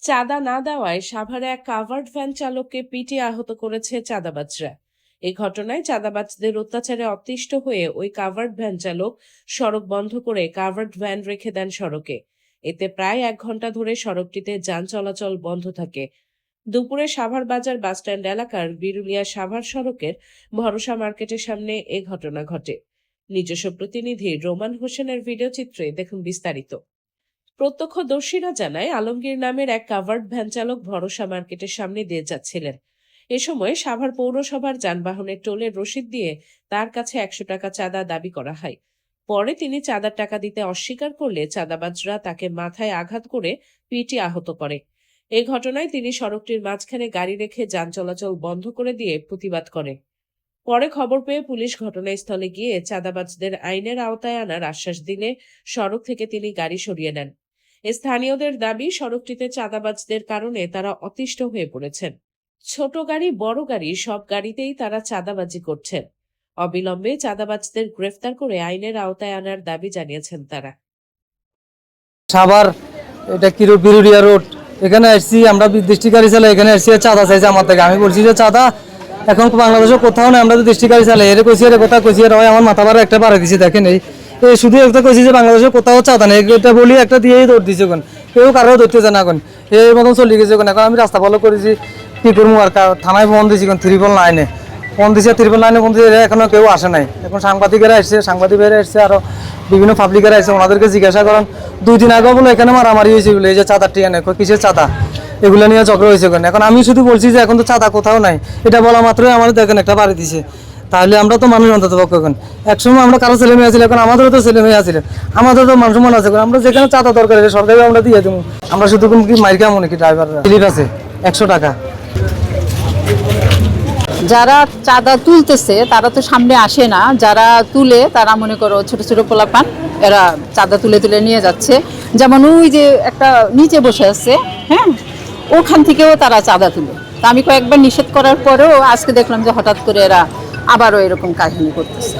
চাঁদা না দেওয়ায় সাভারে এক কাভার্ড ভ্যান চালককে পিটিয়ে আহত করেছে চাঁদাবাজরা। এই ঘটনায় চাঁদাবাজদের অত্যাচারে অতিষ্ঠ হয়ে ওই কাভার্ড ভ্যান চালক সড়ক বন্ধ করে কাভার্ড ভ্যান রেখে দেন সড়কে। এতে প্রায় 1 ঘন্টা ধরে সড়কটিতে যান চলাচল বন্ধ থাকে। দুপুরে সাভার বাজার বাসস্ট্যান্ড এলাকার বিরুলিয়া সাভার সড়কের ভরসা মার্কেটের সামনে এ ঘটনা ঘটে। নিজস্ব প্রতিনিধি রোমান হোসেনের ভিডিও চিত্রে দেখুন বিস্তারিত। প্রত্যক্ষদর্শীরা জানায়, আলমগীর নামের এক কাভার্ড ভ্যান চালক ভরসা মার্কেটের সামনে দিয়ে যাচ্ছিলেন। এ সময় সাভার পৌরসভার যানবাহনের টোলের রসিদ দিয়ে তার কাছে 100 টাকা চাঁদা দাবি করা হয়। পরে তিনি চাঁদার টাকা দিতে অস্বীকার করলে চাঁদাবাজরা তাকে মাথায় আঘাত করে পিটিয়ে আহত করে। এই ঘটনায় তিনি সড়কটির মাঝখানে গাড়ি রেখে যান চলাচল বন্ধ করে দিয়ে প্রতিবাদ করে। পরে খবর পেয়ে পুলিশ ঘটনাস্থলে গিয়ে চাঁদাবাজদের আইনের আওতায় আনার আশ্বাস দিলে সড়ক থেকে তিনি গাড়ি সরিয়ে নেন। স্থানীয়দের দাবি, সড়কটিতে চাঁদাবাজদের কারণে তারা অতিষ্ঠ হয়ে পড়েছেন। ছোট গাড়ি বড় গাড়ি সব গাড়িতেই তারা চাঁদাবাজি করছেন। অবিলম্বে চাঁদাবাজদের গ্রেফতার করে আইনের আওতায় আনার দাবি জানিয়েছেন তারা। সাভার এটা বিরুলিয়া রোড, এখানে আসছি আমরা, দৃষ্টি গাড়ি চালাই, এখানে আসছি চাঁদা চাইছে আমার থেকে। আমি বলছি যে চাঁদা এখন বাংলাদেশে কোথাও নেই, আমরা তো দৃষ্টি গাড়ি চালাই। এর কইছি এর কথা কইছি, হয় আমার মাথা বারে একটা বাড়া দিছি। দেখেন এই শুধু একটা কইছি যে বাংলাদেশে কোথাও চাঁদা নেই, এটা বলি একটা দিয়েই দৌড় দিছে। কোন কেউ কারো ধরতে জানা কোন এই মতন চলে গেছে। কোন এখন আমি রাস্তা ফলো করেছি, কি করবো আর থানায় ফোন দিয়েছি, কোন 999 ফোন দিয়েছে, 999 ফোন দিয়ে এখনো কেউ আসে নাই। এখন সাংবাদিকেরা আসছে, সাংবাদিকেরা আসছে, আরো বিভিন্ন পাবলিকেরা আসছে, ওনাদেরকে জিজ্ঞাসা করেন। 2 দিন আগে বলে এখানে মারামারি হয়েছে বলে, এই যে চাঁদার টিয়া নেই, কিসের চাঁদা, এগুলো নিয়ে ঝগড়া হয়েছে। কেন এখন আমি শুধু বলছি যে এখন তো চাঁদা কোথাও নাই, এটা বলা মাত্রই আমাদের দেখেন একটা বাড়ি দিছে। তাহলে আমরা তো মানুষ অন্তত পক্ষ। এখন একসময় আমরা কারো ছেলে মেয়ে আছিল, এখন আমাদেরও তো ছেলে মেয়ে আছিল, আমাদের তো মানুষ মনে আছে। আমরা যেখানে চাঁদা দরকার সরকারি আমরা দিয়ে দেবো। আমরা শুধু কি মাইর খাবো নাকি? ড্রাইভাররা স্লিপ আছে 100 টাকা। যারা চাঁদা তুলতেছে তারা তো সামনে আসে না, যারা তুলে তারা মনে করো ছোট ছোট পোলাপান, এরা চাঁদা তুলে তুলে নিয়ে যাচ্ছে। যেমন ওই যে একটা নিচে বসে আছে, হ্যাঁ, ওখান থেকেও তারা চাঁদা তুলে। তা আমি কয়েকবার নিষেধ করার পরেও আজকে দেখলাম যে হঠাৎ করে এরা আবারও এরকম কাহিনী করতেছে।